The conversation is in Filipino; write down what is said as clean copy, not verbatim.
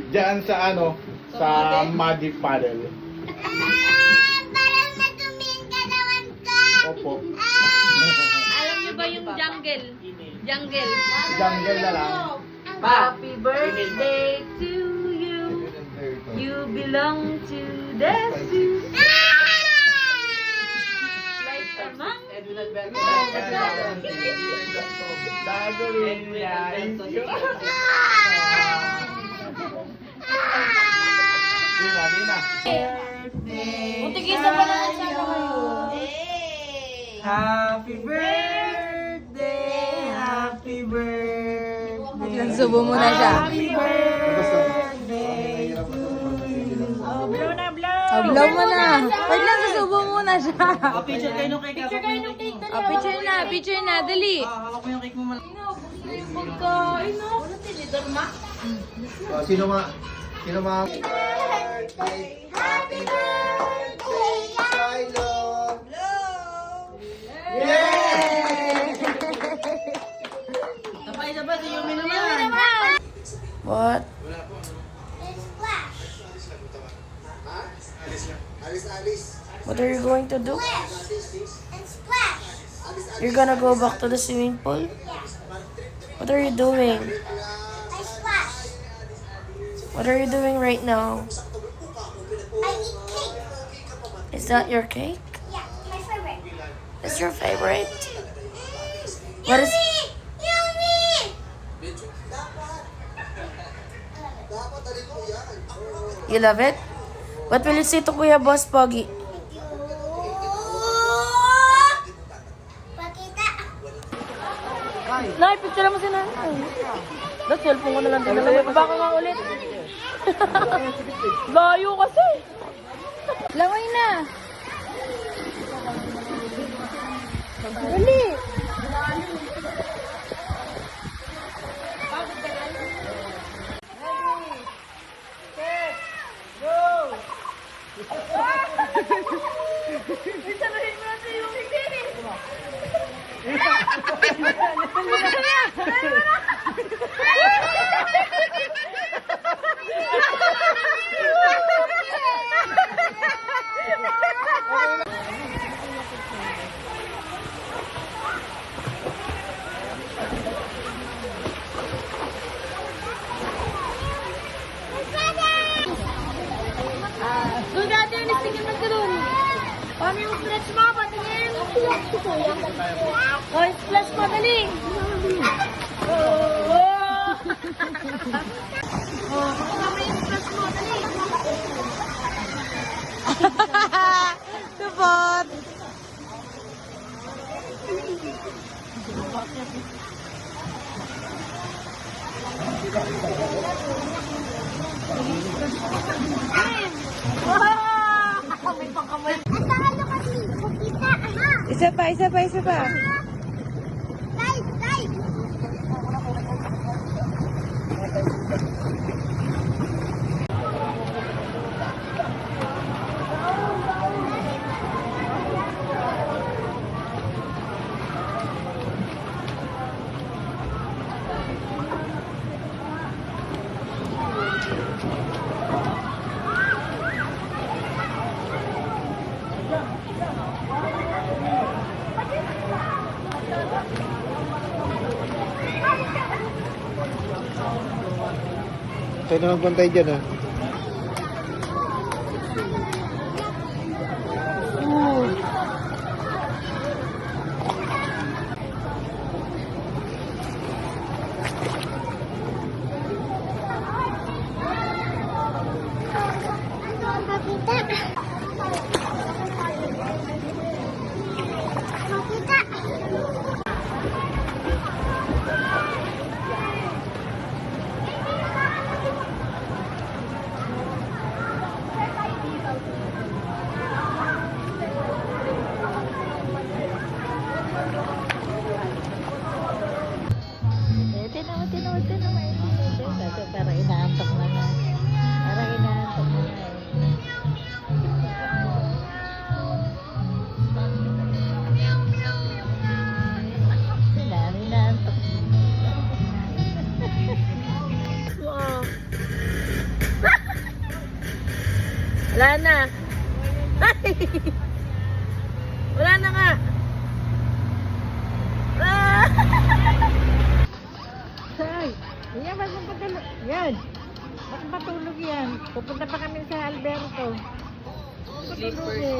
Diyan sa ano, sa Magic Paddle. Parang madumi ang katawan ko. Opo. Alam niyo ba yung jungle? Jungle. Jungle na lang. Happy birthday to you. You belong to the zoo. Like a monkey. Gagawin niya. Dina. Muntikita pa na sana kayo. Happy birthday, happy birthday. Nagsubo muna siya. Happy birthday to you. Oh, blow mo na. Wait lang, susubo muna siya. Picture kayo nung cake. Picture kayo nung cake. Oh, picture na, dali. Hawak mo yung cake mo man. Pagkain na. Wala tinidor ma. Sino ma? Happy birthday, Shiloh. Sabay, si Yumi naman. What? And splash. What are you going to do? And splash. You're gonna go back to the swimming pool? What are you doing? I splash. What are you doing right now? I eat cake. Is that your cake? Yeah, my favorite. Is your favorite? What is... Yummy! You love it? What will you say to Kuya Boss Pogi? Pakita. Nay, picture mo si nanay. That's cellphone ko na lang din. Baka nga ulit. Layo kasi. Laway na. Dali. Doon natin yung sticker na doon. Paano yung splash mo? Patingin. Oh, splash mo, dali. Oh, kasama yung splash mo, dali. Tupot. May pangkamay. Ang talo kasi. Pakita. Aha. Isa pa. Live. Tayo na magbantay dyan ah. Wala na. Wala na nga. Ah! Ay, yan, ba't patulog? Yan. Ba't patulog yan? Pupunta pa kami sa Alberto. Patulog eh.